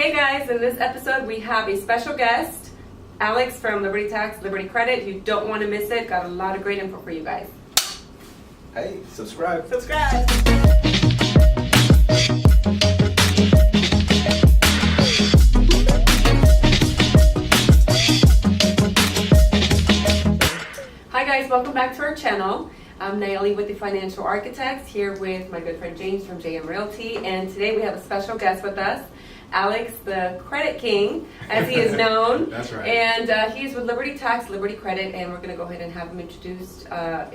Hey guys, in this episode we have a special guest, Alex from Liberty Tax, Liberty Credit. You don't want to miss it. Got a lot of great info for you guys. Hey, subscribe. Subscribe. Hi guys, welcome back to our channel. I'm Nayeli with the Financial Architects, here with my good friend James from JM Realty, and today we have a special guest with us, Alex, the Credit King, as he is known. That's right. And he's with Liberty Tax, Liberty Credit, and we're going to go ahead and have him introduce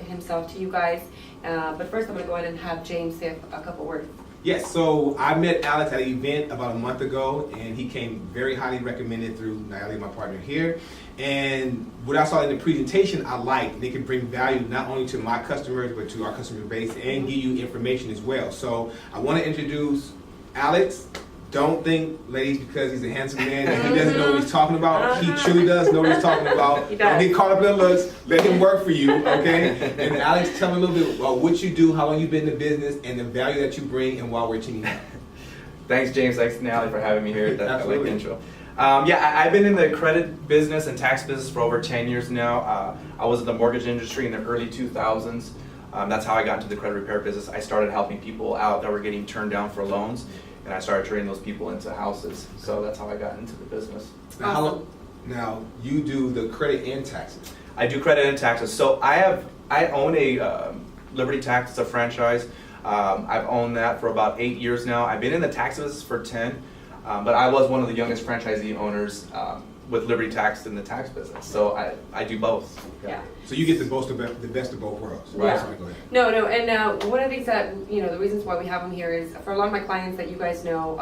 himself to you guys. But first, I'm going to go ahead and have James say a couple words. Yes, so I met Alex at an event about a month ago, and he came very highly recommended through Nayeli, my partner here. And what I saw in the presentation, I liked. They can bring value not only to my customers, but to our customer base, and give you information as well. So I want to introduce Alex. Don't think, ladies, because he's a handsome man that he doesn't know what he's talking about. He truly does know what he's talking about. He does. Don't get caught up in the looks. Let him work for you, okay? And Alex, tell me a little bit about what you do, how long you've been in the business, and the value that you bring, and why we're teaming up. Thanks, James. Thanks, Nayeli, for having me here. I like the Absolutely. intro. I've been in the credit business and tax business for over 10 years now. I was in the mortgage industry in the early 2000s. That's how I got into the credit repair business. I started helping people out that were getting turned down for loans, and I started turning those people into houses. So that's how I got into the business. Now you do the credit and taxes. I do credit and taxes. So I own a Liberty Tax. It's a franchise. I've owned that for about 8 years now. I've been in the tax business for 10, but I was one of the youngest franchisee owners with Liberty Tax in the tax business. So I do both. Yeah. So you get the best of both worlds. Yeah. Sorry, go ahead. No, and one of the things that, the reasons why we have him here is, for a lot of my clients that you guys know,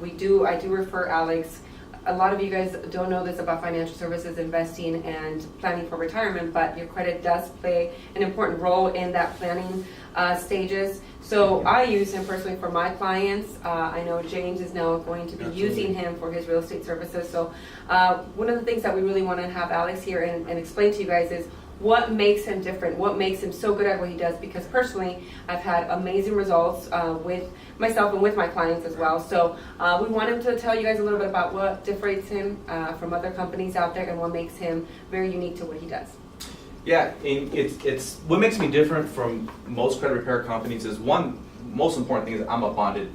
I do refer Alex. A lot of you guys don't know this about financial services, investing, and planning for retirement, but your credit does play an important role in that planning stages. So I use him personally for my clients. I know James is now going to be using him for his real estate services. So one of the things that we really want to have Alex here and explain to you guys is what makes him different, what makes him so good at what he does, because personally I've had amazing results with myself and with my clients as well. So we want him to tell you guys a little bit about what differentiates him from other companies out there and what makes him very unique to what he does. Yeah, it's what makes me different from most credit repair companies is, one, most important thing is I'm a bonded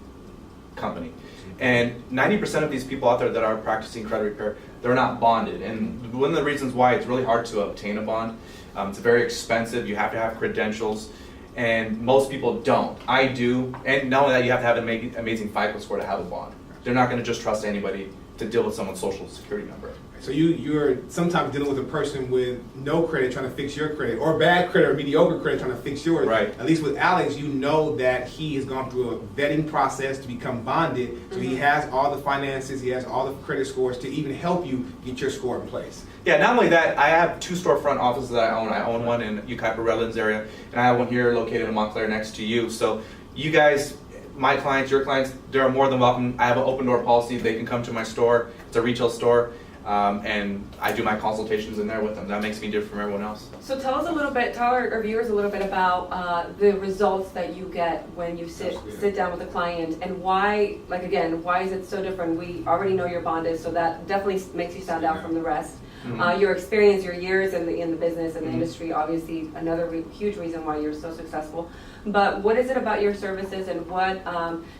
company. And 90% of these people out there that are practicing credit repair, they're not bonded. And one of the reasons why it's really hard to obtain a bond, it's very expensive, you have to have credentials, and most people don't. I do, and not only that, you have to have an amazing FICO score to have a bond. They're not going to just trust anybody to deal with someone's social security number. So you're sometimes dealing with a person with no credit trying to fix your credit, or bad credit or mediocre credit trying to fix yours. Right. At least with Alex, you know that he has gone through a vetting process to become bonded. So he has all the finances, he has all the credit scores to even help you get your score in place. Yeah, not only that, I have 2 storefront offices that I own. I own one in Ukipa Redlands area, and I have one here located in Montclair next to you. So you guys, my clients, your clients, they're more than welcome. I have an open door policy. They can come to my store. It's a retail store. And I do my consultations in there with them. That makes me different from everyone else. So tell our viewers a little bit about the results that you get when you sit down with a client, and why, why is it so different? We already know you're bonded, so that definitely makes you stand out from the rest. Mm-hmm. Your experience, your years in the business and the industry, obviously another huge reason why you're so successful. But what is it about your services, and what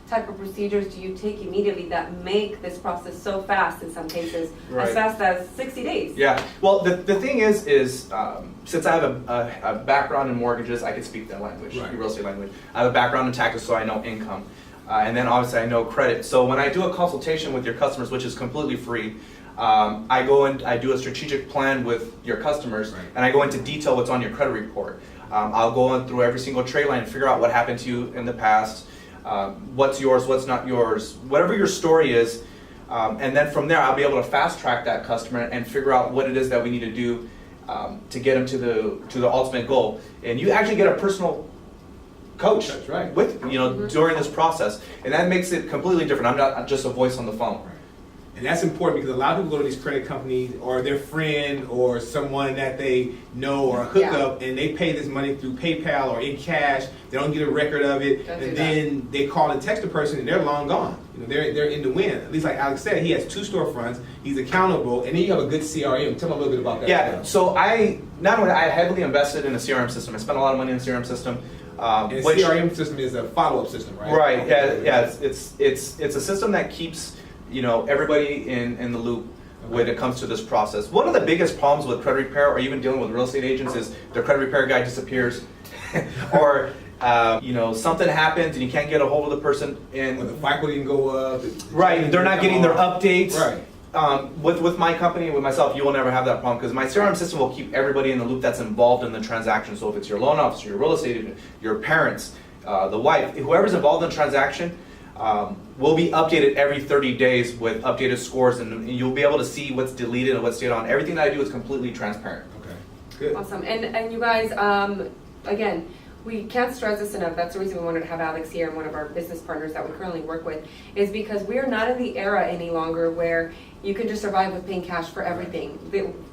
type of procedures do you take immediately that make this process so fast in some cases, as fast as 60 days? Yeah, well, the thing is since I have a background in mortgages, I can speak that language, the real estate language. I have a background in taxes, so I know income. And then obviously I know credit. So when I do a consultation with your customers, which is completely free, I go and I do a strategic plan with your customers, and I go into detail what's on your credit report. I'll go in through every single trade line and figure out what happened to you in the past, what's yours, what's not yours, whatever your story is, and then from there I'll be able to fast track that customer and figure out what it is that we need to do to get them to the ultimate goal. And you actually get a personal coach with during this process, and that makes it completely different. I'm not just a voice on the phone. And that's important because a lot of people go to these credit companies or their friend or someone that they know or hook up, and they pay this money through PayPal or in cash. They don't get a record of it, and then they call and text the person, and they're long gone. You know, they're in the wind. At least like Alex said, he has 2 storefronts. He's accountable, and then you have a good CRM. Tell me a little bit about that. Yeah. So I heavily invested in a CRM system. I spent a lot of money in the CRM system. And a CRM system is a follow-up system, right? Right. Yeah. It's a system that keeps everybody in the loop when it comes to this process. One of the biggest problems with credit repair, or even dealing with real estate agents, is their credit repair guy disappears, or something happens and you can't get a hold of the person, and When the FICO didn't go up. right, they're not getting their updates. Right. With my company, with myself, you will never have that problem because my CRM system will keep everybody in the loop that's involved in the transaction. So if it's your loan officer, your real estate agent, your parents, the wife, whoever's involved in the transaction, will be updated every 30 days with updated scores, and you'll be able to see what's deleted and what's stayed on. Everything that I do is completely transparent. Okay. Good. Awesome. And you guys, again, we can't stress this enough. That's the reason we wanted to have Alex here, and one of our business partners that we currently work with, is because we are not in the era any longer where you can just survive with paying cash for everything.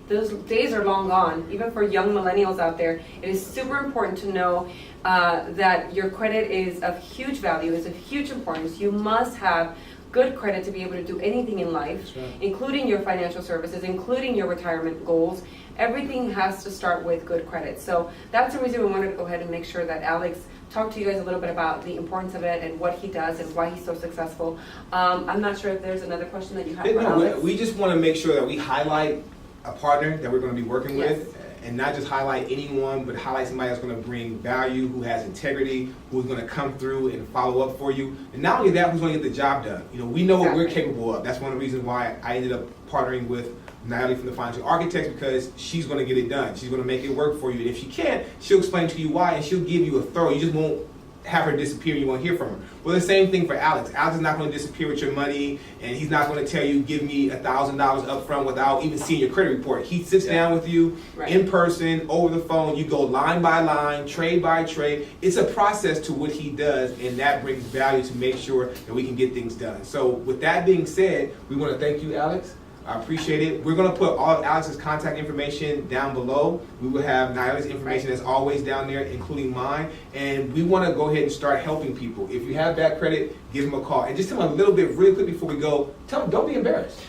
Those days are long gone. Even for young millennials out there, it is super important to know that your credit is of huge value, is of huge importance. You must have good credit to be able to do anything in life, including your financial services, including your retirement goals. Everything has to start with good credit. So that's the reason we wanted to go ahead and make sure that Alex talked to you guys a little bit about the importance of it and what he does and why he's so successful. I'm not sure if there's another question that you have for Alex. We just want to make sure that we highlight a partner that we're going to be working with, and not just highlight anyone, but highlight somebody that's going to bring value, who has integrity, who's going to come through and follow up for you. And not only that, who's going to get the job done. We know what we're capable of. That's one of the reasons why I ended up partnering with Nayeli from the Financial Architects, because she's going to get it done. She's going to make it work for you. And if she can't, she'll explain to you why, and she'll give you a thorough. You just won't have her disappear. You won't hear from her. Well, the same thing for Alex. Alex is not going to disappear with your money, and he's not going to tell you, give me $1,000 up front without even seeing your credit report. He sits down with you in person, over the phone. You go line by line, trade by trade. It's a process to what he does, and that brings value to make sure that we can get things done. So with that being said, we want to thank you, Alex. I appreciate it. We're going to put all of Alex's contact information down below. We will have Nayeli's information as always down there, including mine. And we want to go ahead and start helping people. If you have bad credit, give them a call. And just tell them a little bit, really quick before we go, tell them, don't be embarrassed.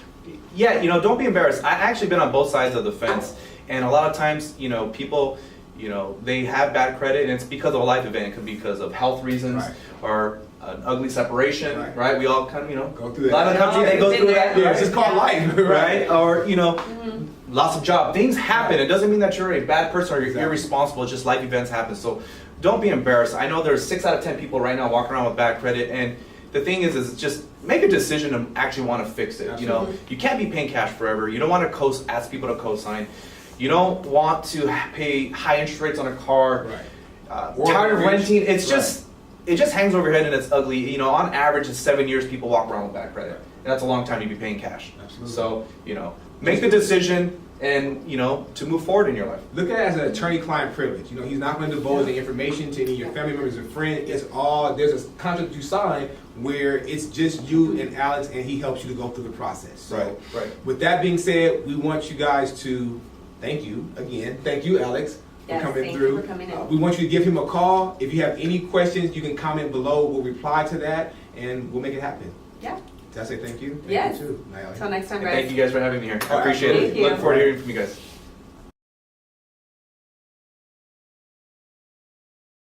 Yeah, don't be embarrassed. I've actually been on both sides of the fence. And a lot of times, people, they have bad credit, and it's because of a life event. It could be because of health reasons or an ugly separation, right? We all kind of, go through that. A lot of the countries, they go through that. Yeah, it's just called life, right? Or, loss of job. Things happen. It doesn't mean that you're a bad person or you're irresponsible. It's just life events happen. So don't be embarrassed. I know there's 6 out of 10 people right now walking around with bad credit, and the thing is just make a decision to actually want to fix it. Absolutely. You can't be paying cash forever. You don't want to ask people to co-sign. You don't want to pay high interest rates on a car. Tired of renting. It's just, it just hangs over your head and it's ugly. On average, it's 7 years people walk around with bad credit. And that's a long time to be paying cash. Absolutely. So, make the decision and, to move forward in your life. Look at it as an attorney-client privilege. He's not going to divulge the information to any of your family members or friends. It's all, there's a contract you sign where it's just you and Alex, and he helps you to go through the process. So, with that being said, we want you guys to thank you again. Thank you, Alex. Coming through. For coming in. We want you to give him a call. If you have any questions, you can comment below. We'll reply to that, and we'll make it happen. Yeah. Did I say thank you? Yes. Thank you too, Nayeli. Until next time, guys. Thank you guys for having me here. I appreciate it. Thank you. Look forward to hearing from you guys.